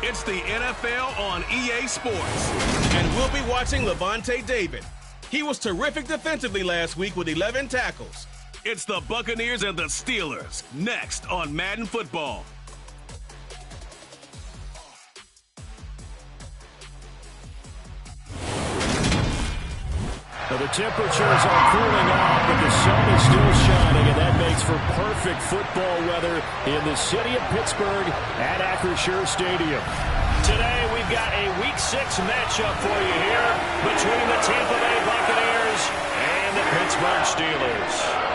It's the NFL on EA Sports. And we'll be watching Levante David. He was terrific defensively last week with 11 tackles. It's the Buccaneers and the Steelers, next on Madden Football. Now the temperatures are cooling off, but the sun is still shining, and that makes for perfect football weather in the city of Pittsburgh at Acrisure Stadium. Today we've got a Week 6 matchup for you here between the Tampa Bay Buccaneers and the Pittsburgh Steelers.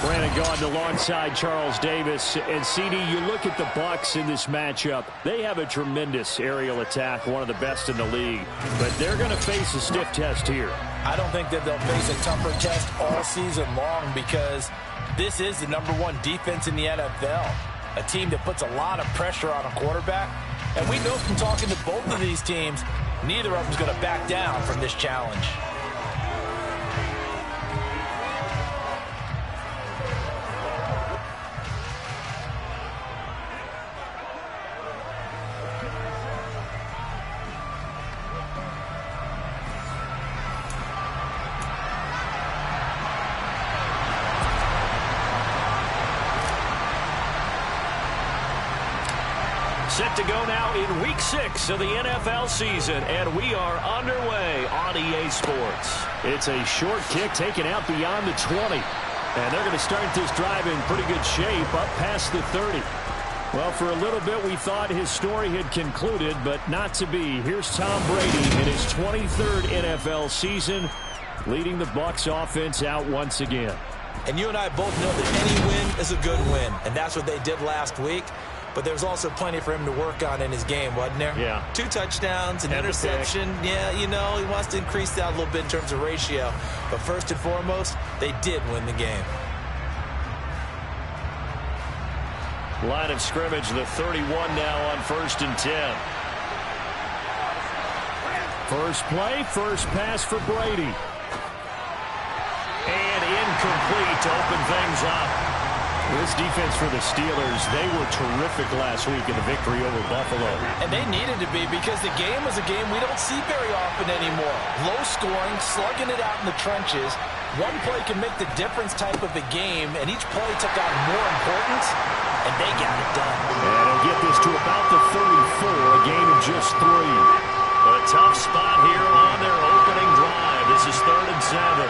Brandon Gaudin alongside Charles Davis. And CD, you look at the Bucs in this matchup. They have a tremendous aerial attack, one of the best in the league. But they're going to face a stiff test here. I don't think that they'll face a tougher test all season long because this is the #1 defense in the NFL. A team that puts a lot of pressure on a quarterback. And we know from talking to both of these teams, neither of them is going to back down from this challenge. Set to go now in Week 6 of the NFL season, and we are underway on EA Sports. It's a short kick taken out beyond the 20, and they're going to start this drive in pretty good shape up past the 30. Well, for a little bit we thought his story had concluded, but not to be. Here's Tom Brady in his 23rd NFL season, leading the Bucs offense out once again. And you and I both know that any win is a good win, and that's what they did last week. But there's also plenty for him to work on in his game, wasn't there? Yeah. 2 touchdowns, an interception. Yeah, you know, he wants to increase that a little bit in terms of ratio. But first and foremost, they did win the game. Line of scrimmage, the 31 now on 1st and 10. First play, first pass for Brady. And incomplete to open things up. This defense for the Steelers, they were terrific last week in the victory over Buffalo. And they needed to be because the game was a game we don't see very often anymore. Low scoring, slugging it out in the trenches. One play can make the difference type of a game, and each play took on more importance, and they got it done. And they'll get this to about the 34, a gain of just 3. A tough spot here on their opening drive. This is 3rd and 7.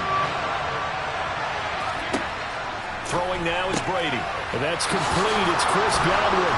Throwing now is Brady. And that's complete. It's Chris Godwin.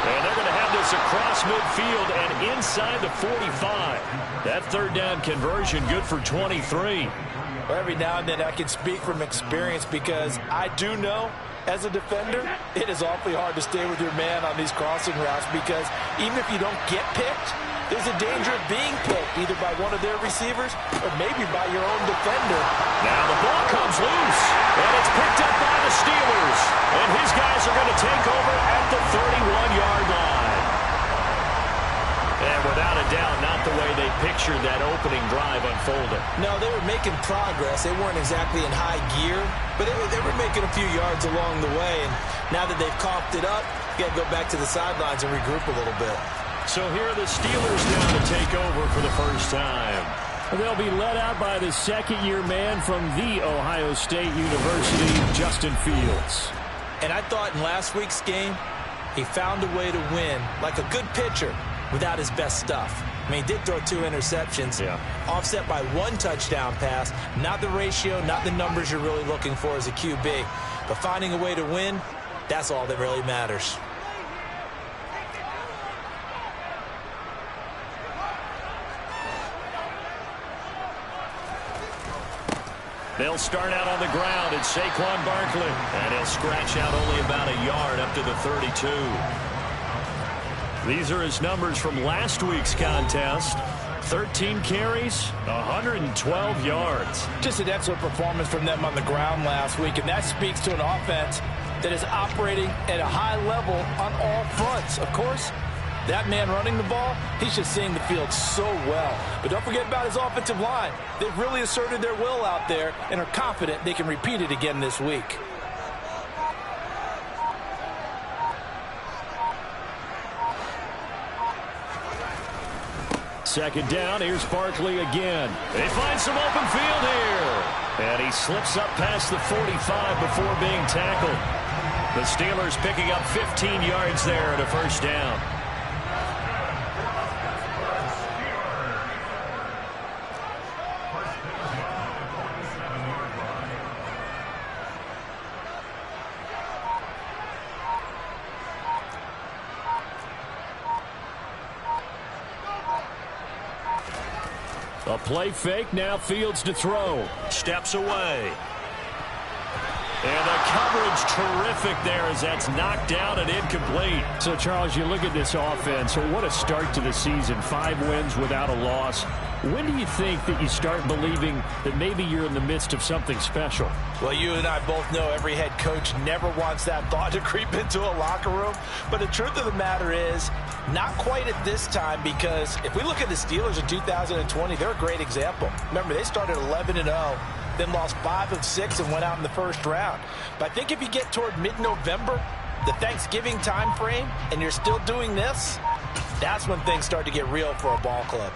And they're going to have this across midfield and inside the 45. That 3rd down conversion good for 23. Well, every now and then I can speak from experience because I do know as a defender, it is awfully hard to stay with your man on these crossing routes because even if you don't get picked, there's a danger of being picked either by one of their receivers or maybe by your own defender. Now the ball comes loose, and it's picked up by the Steelers. And his guys are going to take over at the 31-yard line. And without a doubt, not the way they pictured that opening drive unfolding. No, they were making progress. They weren't exactly in high gear, but they were making a few yards along the way. And now that they've coughed it up, you got to go back to the sidelines and regroup a little bit. So here are the Steelers now to take over for the first time. They'll be led out by the second-year man from The Ohio State University, Justin Fields. And I thought in last week's game, he found a way to win like a good pitcher without his best stuff. I mean, he did throw 2 interceptions, offset by 1 touchdown pass. Not the ratio, not the numbers you're really looking for as a QB. But finding a way to win, that's all that really matters. They'll start out on the ground. It's Saquon Barkley. And he'll scratch out only about a yard up to the 32. These are his numbers from last week's contest. 13 carries, 112 yards. Just an excellent performance from them on the ground last week, and that speaks to an offense that is operating at a high level on all fronts. Of course, that man running the ball, he's just seeing the field so well. But don't forget about his offensive line. They've really asserted their will out there and are confident they can repeat it again this week. Second down, here's Barkley again. They find some open field here. And he slips up past the 45 before being tackled. The Steelers picking up 15 yards there at a first down. A play fake, now Fields to throw. Steps away. And the coverage terrific there as that's knocked down and incomplete. So, Charles, you look at this offense. So what a start to the season. 5 wins without a loss. When do you think that you start believing that maybe you're in the midst of something special? Well, you and I both know every head coach never wants that thought to creep into a locker room. But the truth of the matter is, not quite at this time, because if we look at the Steelers in 2020, they're a great example. Remember, they started 11-0, then lost 5 of 6 and went out in the first round. But I think if you get toward mid-November, the Thanksgiving time frame, and you're still doing this, that's when things start to get real for a ball club.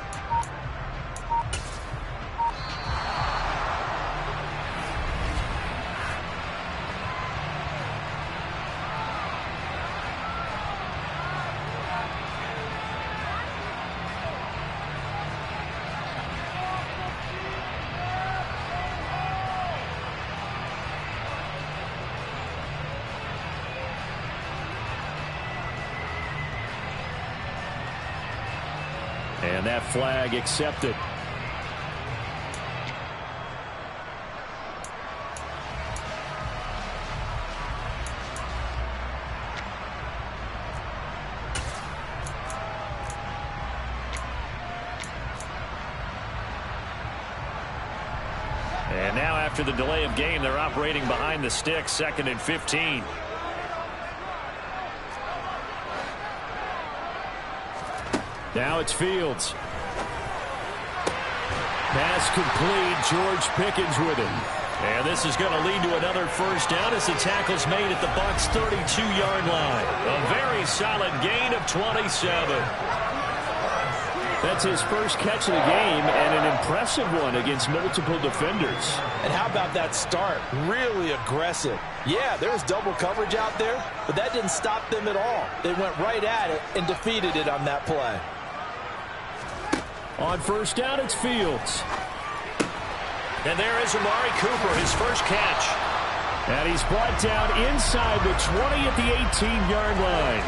And that flag accepted. And now after the delay of game, they're operating behind the sticks, 2nd and 15. Now it's Fields. Pass complete. George Pickens with it. And this is going to lead to another first down as the tackle's made at the Bucs' 32-yard line. A very solid gain of 27. That's his first catch of the game, and an impressive one against multiple defenders. And how about that start? Really aggressive. Yeah, there was double coverage out there, but that didn't stop them at all. They went right at it and defeated it on that play. On first down, it's Fields. And there is Amari Cooper, his first catch. And he's brought down inside the 20 at the 18-yard line.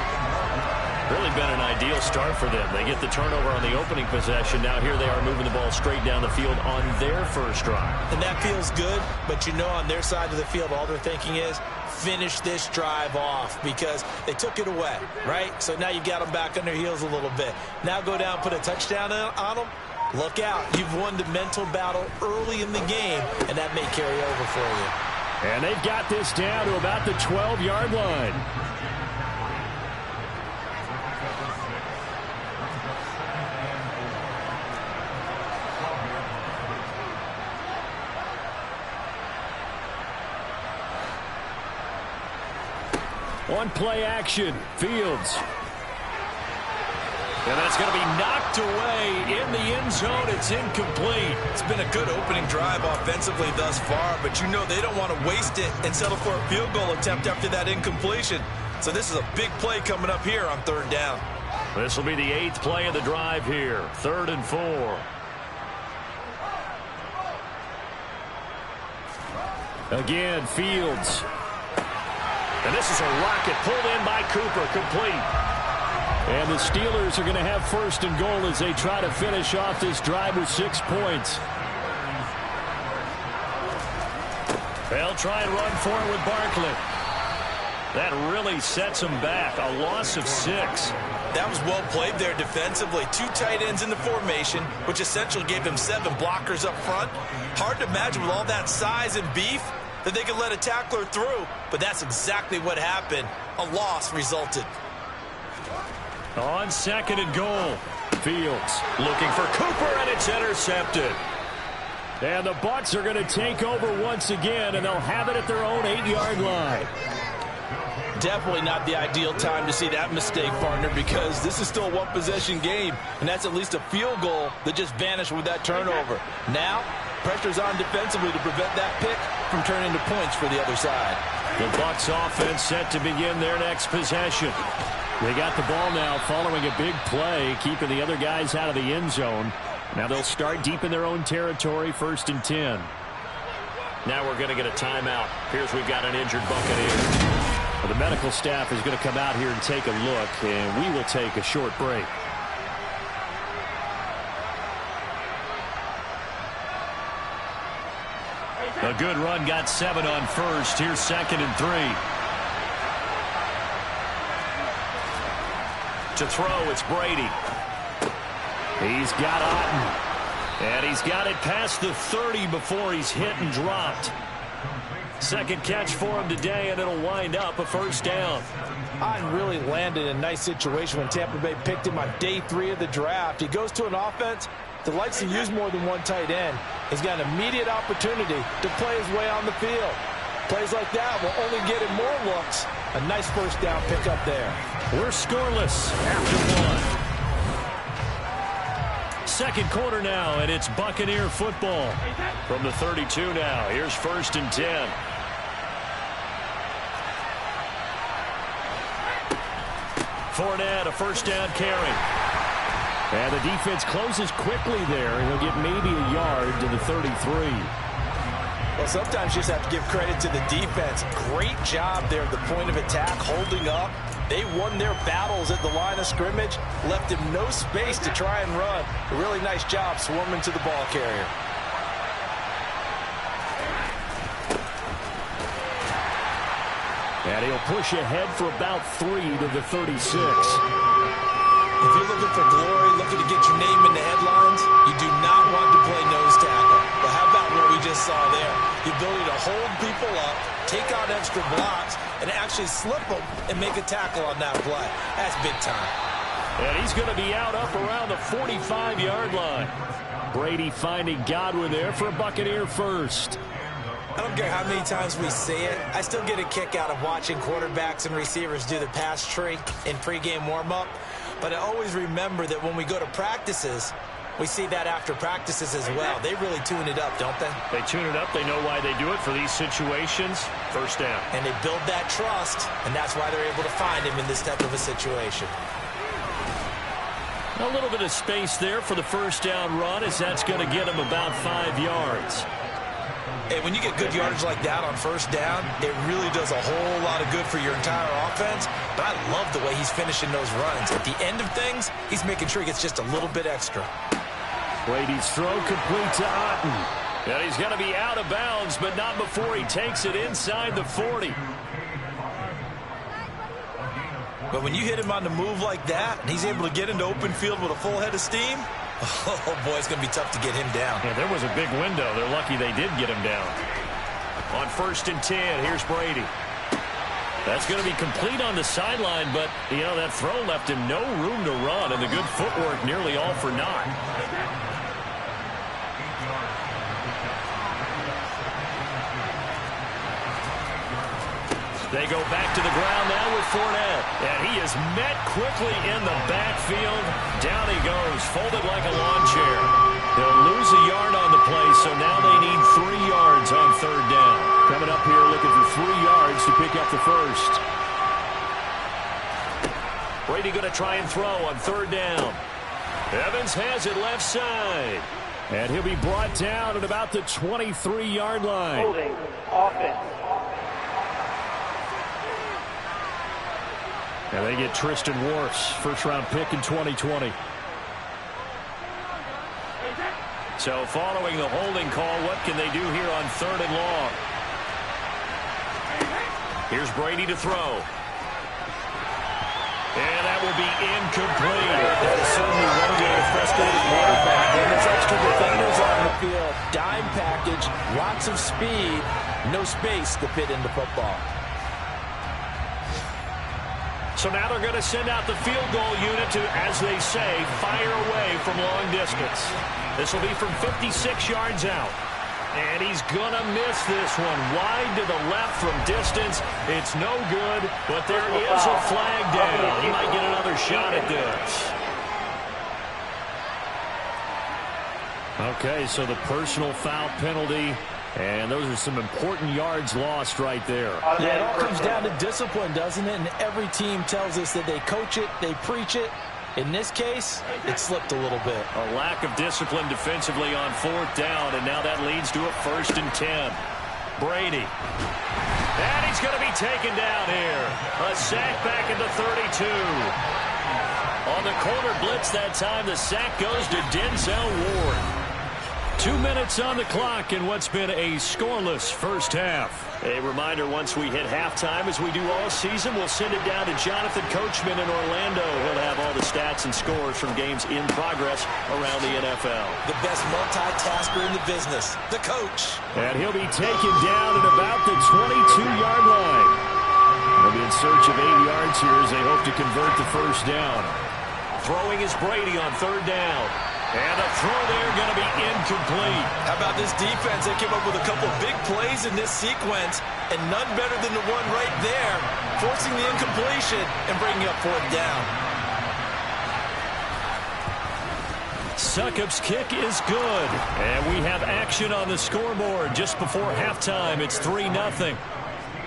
Really been an ideal start for them. They get the turnover on the opening possession. Now here they are moving the ball straight down the field on their first drive. And that feels good, but you know on their side of the field all they're thinking is finish this drive off because they took it away, right? So now you've got them back on their heels a little bit. Now go down, put a touchdown on them. Look out. You've won the mental battle early in the game, and that may carry over for you. And they've got this down to about the 12-yard line. On play action, Fields. And that's going to be knocked away in the end zone. It's incomplete. It's been a good opening drive offensively thus far, but you know they don't want to waste it and settle for a field goal attempt after that incompletion. So this is a big play coming up here on 3rd down. This will be the 8th play of the drive here. 3rd and 4. Again, Fields. And this is a rocket pulled in by Cooper, complete. And the Steelers are going to have 1st and goal as they try to finish off this drive with 6 points. They'll try and run for it with Barkley. That really sets them back. A loss of 6. That was well played there defensively. 2 tight ends in the formation, which essentially gave them 7 blockers up front. Hard to imagine with all that size and beef that they could let a tackler through, but that's exactly what happened. A loss resulted. On 2nd and goal, Fields looking for Cooper, and it's intercepted. And the Bucs are going to take over once again, and they'll have it at their own 8-yard line. Definitely not the ideal time to see that mistake, partner, because this is still a one-possession game, and that's at least a field goal that just vanished with that turnover. Now, pressure's on defensively to prevent that pick from turning into points for the other side. The Bucs offense set to begin their next possession. They got the ball now following a big play, keeping the other guys out of the end zone. Now they'll start deep in their own territory, 1st and 10. Now we're going to get a timeout. Here's we've got an injured Buccaneer. Well, the medical staff is going to come out here and take a look, and we will take a short break. A good run, got 7 on first. Here's 2nd and 3. To throw, it's Brady. He's got Otten. And he's got it past the 30 before he's hit and dropped. Second catch for him today, and it'll wind up a first down. Otten really landed in a nice situation when Tampa Bay picked him on day 3 of the draft. He goes to an offense that likes to use more than one tight end. He's got an immediate opportunity to play his way on the field. Plays like that will only get him more looks. A nice first down pickup there. We're scoreless after 1. Second quarter now, and it's Buccaneer football. From the 32 now, here's 1st and 10. Fournette, a first down carry. And the defense closes quickly there, and he'll get maybe a yard to the 33. Well, sometimes you just have to give credit to the defense. Great job there at the point of attack, holding up. They won their battles at the line of scrimmage, left him no space to try and run. A really nice job swarming to the ball carrier. And he'll push ahead for about 3 to the 36. If you're looking for glory, looking to get your name in the headlines, you do not want to play nose tackle. But how about what we just saw there? The ability to hold people up, take on extra blocks, and actually slip them and make a tackle on that play. That's big time. And he's going to be out up around the 45-yard line. Brady finding Godwin there for a Buccaneer first. I don't care how many times we say it, I still get a kick out of watching quarterbacks and receivers do the pass tree in pregame warm-up. But I always remember that when we go to practices, we see that after practices as well. They really tune it up, don't they? They tune it up. They know why they do it for these situations. First down. And they build that trust, and that's why they're able to find him in this type of a situation. A little bit of space there for the first down run, as that's going to get him about 5 yards. Hey, when you get good yardage like that on first down, it really does a whole lot of good for your entire offense. But I love the way he's finishing those runs. At the end of things, he's making sure he gets just a little bit extra. Brady's throw complete to Otten. And he's going to be out of bounds, but not before he takes it inside the 40. But when you hit him on the move like that, and he's able to get into open field with a full head of steam, oh, boy, it's going to be tough to get him down. Yeah, there was a big window. They're lucky they did get him down. On 1st and 10, here's Brady. That's going to be complete on the sideline, but, you know, that throw left him no room to run, and the good footwork nearly all for naught. They go back to the ground now with Fournette. And he is met quickly in the backfield. Down he goes, folded like a lawn chair. They'll lose a yard on the play, so now they need 3 yards on 3rd down. Coming up here looking for 3 yards to pick up the first. Brady going to try and throw on 3rd down. Evans has it left side. And he'll be brought down at about the 23-yard line. Holding offense. And they get Tristan Wirfs, first-round pick in 2020. So following the holding call, what can they do here on 3rd and long? Here's Brady to throw. And that will be incomplete. That is certainly one way to frustrate a quarterback. And there's extra defenders on the field. Dime package, lots of speed, no space to fit into football. So now they're going to send out the field goal unit to, as they say, fire away from long distance. This will be from 56 yards out. And he's going to miss this one. Wide to the left from distance. It's no good, but there is a flag down. He might get another shot at this. Okay, so the personal foul penalty, and those are some important yards lost right there. Yeah, it all comes down to discipline, doesn't it? And every team tells us that they coach it, they preach it. In this case, it slipped a little bit. A lack of discipline defensively on 4th down, and now that leads to a 1st and 10. Brady. And he's going to be taken down here. A sack back at the 32. On the corner blitz that time, the sack goes to Denzel Ward. 2 minutes on the clock in what's been a scoreless first half. A reminder, once we hit halftime, as we do all season, we'll send it down to Jonathan Coachman in Orlando. He'll have all the stats and scores from games in progress around the NFL. The best multitasker in the business, the coach. And he'll be taken down at about the 22-yard line. They'll be in search of 8 yards here as they hope to convert the first down. Throwing is Brady on 3rd down. And a throw there going to be incomplete. How about this defense? They came up with a couple of big plays in this sequence, and none better than the one right there, forcing the incompletion and bringing up 4th down. Succop's kick is good. And we have action on the scoreboard just before halftime. It's 3-0.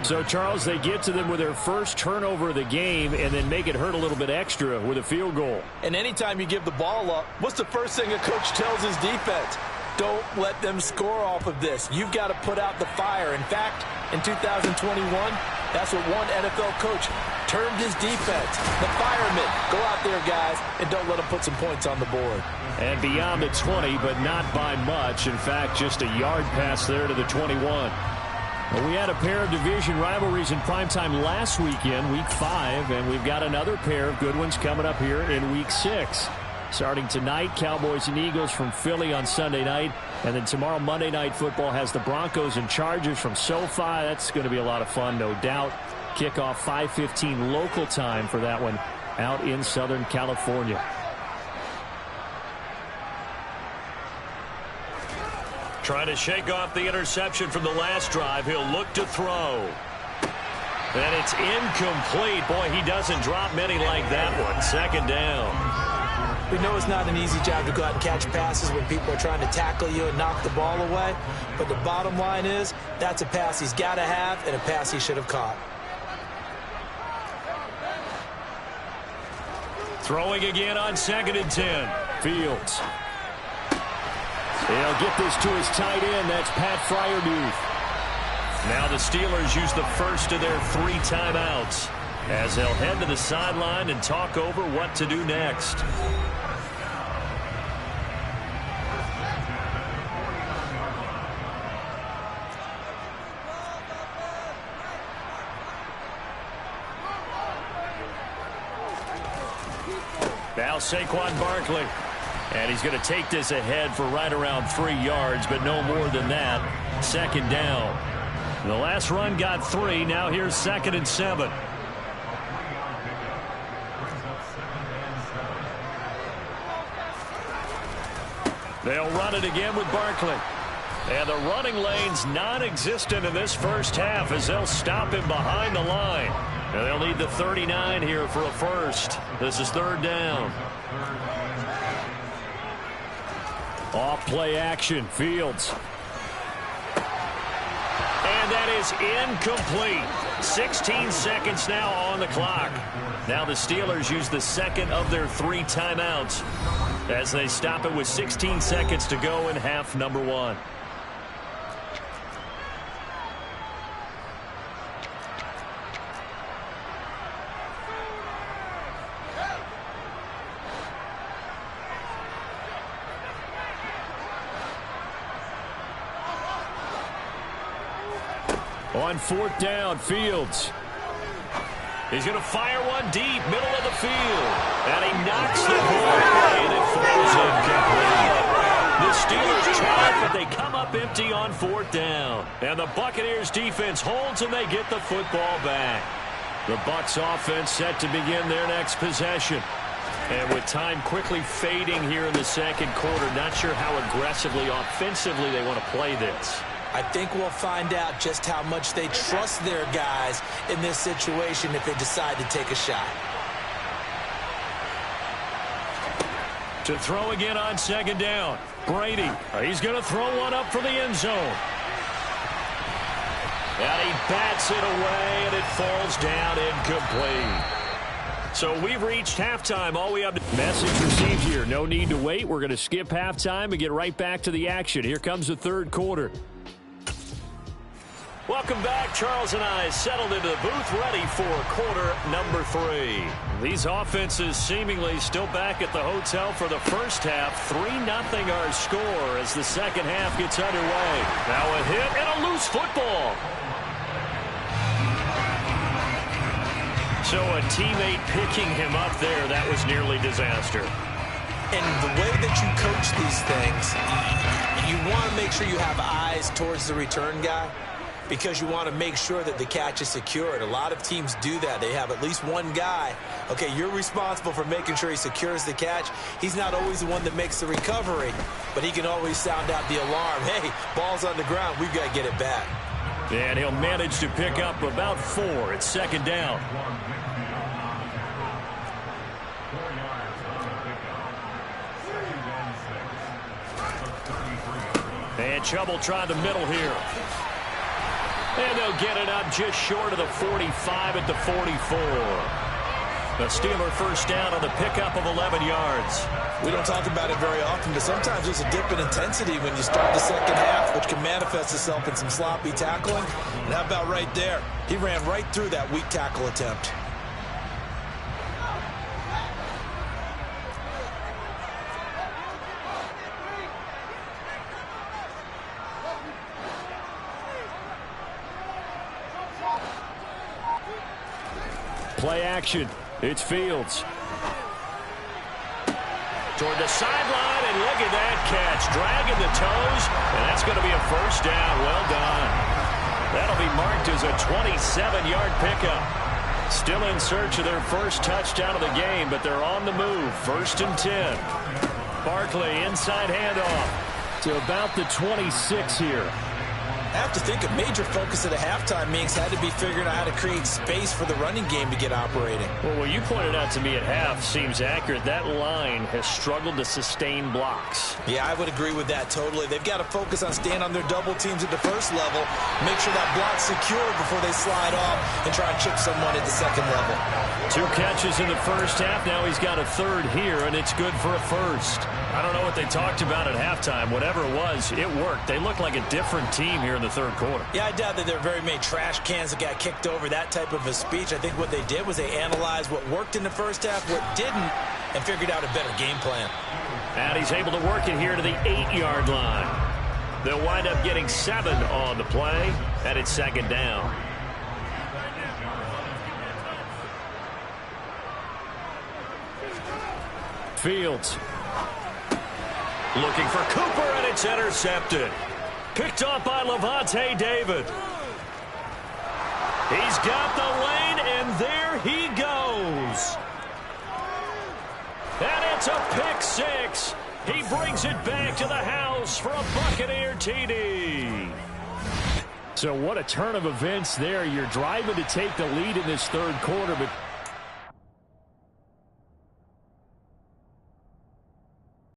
So, Charles, they get to them with their first turnover of the game and then make it hurt a little bit extra with a field goal. And anytime you give the ball up, what's the first thing a coach tells his defense? Don't let them score off of this. You've got to put out the fire. In fact, in 2021, that's what one NFL coach termed his defense. The firemen. Go out there, guys, and don't let them put some points on the board. And beyond the 20, but not by much. In fact, just a yard pass there to the 21. Well, we had a pair of division rivalries in primetime last weekend, Week 5, and we've got another pair of good ones coming up here in Week 6. Starting tonight, Cowboys and Eagles from Philly on Sunday night, and then tomorrow, Monday Night Football has the Broncos and Chargers from SoFi. That's going to be a lot of fun, no doubt. Kickoff 5:15 local time for that one out in Southern California. Trying to shake off the interception from the last drive. He'll look to throw. And it's incomplete. Boy, he doesn't drop many like that one. 2nd down. We know it's not an easy job to go out and catch passes when people are trying to tackle you and knock the ball away. But the bottom line is, that's a pass he's got to have and a pass he should have caught. Throwing again on 2nd and 10. Fields. He'll get this to his tight end. That's Pat Fryermuth. Now the Steelers use the first of their 3 timeouts as they'll head to the sideline and talk over what to do next. Now Saquon Barkley. And he's going to take this ahead for right around 3 yards, but no more than that. 2nd down. The last run got 3. Now here's 2nd and 7. They'll run it again with Barkley. And the running lane's non-existent in this first half as they'll stop him behind the line. And they'll need the 39 here for a first. This is 3rd down. Off play action. Fields. And that is incomplete. 16 seconds now on the clock. Now the Steelers use the 2nd of their 3 timeouts as they stop it with 16 seconds to go in half number 1. On 4th down, Fields. He's going to fire one deep, middle of the field. And he knocks the ball away, and it falls incomplete. The Steelers try, but they come up empty on 4th down. And the Buccaneers defense holds, and they get the football back. The Bucs offense set to begin their next possession. And with time quickly fading here in the second quarter, not sure how aggressively, offensively they want to play this. I think we'll find out just how much they trust their guys in this situation if they decide to take a shot. To throw again on second down. Brady, he's going to throw one up for the end zone. And he bats it away, and it falls down incomplete. So we've reached halftime. All we have to... Message received here. No need to wait. We're going to skip halftime and get right back to the action. Here comes the third quarter. Welcome back. Charles and I settled into the booth ready for quarter number 3. These offenses seemingly still back at the hotel for the first half. 3-0 our score as the second half gets underway. Now a hit and a loose football. So a teammate picking him up there, that was nearly disaster. And the way that you coach these things, you want to make sure you have eyes towards the return guy because you want to make sure that the catch is secured. A lot of teams do that. They have at least one guy. Okay, you're responsible for making sure he secures the catch. He's not always the one that makes the recovery, but he can always sound out the alarm. Hey, ball's on the ground. We've got to get it back. And he'll manage to pick up about 4. It's second down. And trouble trying the middle here. And they'll get it up just short of the 45 at the 44. The Steeler first down on the pickup of 11 yards. We don't talk about it very often, but sometimes there's a dip in intensity when you start the second half, which can manifest itself in some sloppy tackling. And how about right there? He ran right through that weak tackle attempt. Play action. It's Fields. Toward the sideline, and look at that catch. Dragging the toes, and that's going to be a first down. Well done. That'll be marked as a 27-yard pickup. Still in search of their first touchdown of the game, but they're on the move. First and 10. Barkley, inside handoff to about the 26 here. I have to think a major focus of the halftime meetings had to be figuring out how to create space for the running game to get operating. Well, what you pointed out to me at half seems accurate. That line has struggled to sustain blocks. Yeah, I would agree with that totally. They've got to focus on staying on their double teams at the first level, make sure that block's secure before they slide off and try and chip someone at the second level. 2 catches in the first half. Now he's got a third here, and it's good for a first. I don't know what they talked about at halftime. Whatever it was, it worked. They look like a different team here in the third quarter. Yeah, I doubt that there are very many trash cans that got kicked over, that type of a speech. I think what they did was they analyzed what worked in the first half, what didn't, and figured out a better game plan. And he's able to work it here to the 8-yard line. They'll wind up getting 7 on the play, and it's second down. Fields. Looking for Cooper, and it's intercepted. Picked off by Levante David. He's got the lane, and there he goes. And it's a pick 6. He brings it back to the house for a Buccaneer TD. So what a turn of events there. You're driving to take the lead in this third quarter, but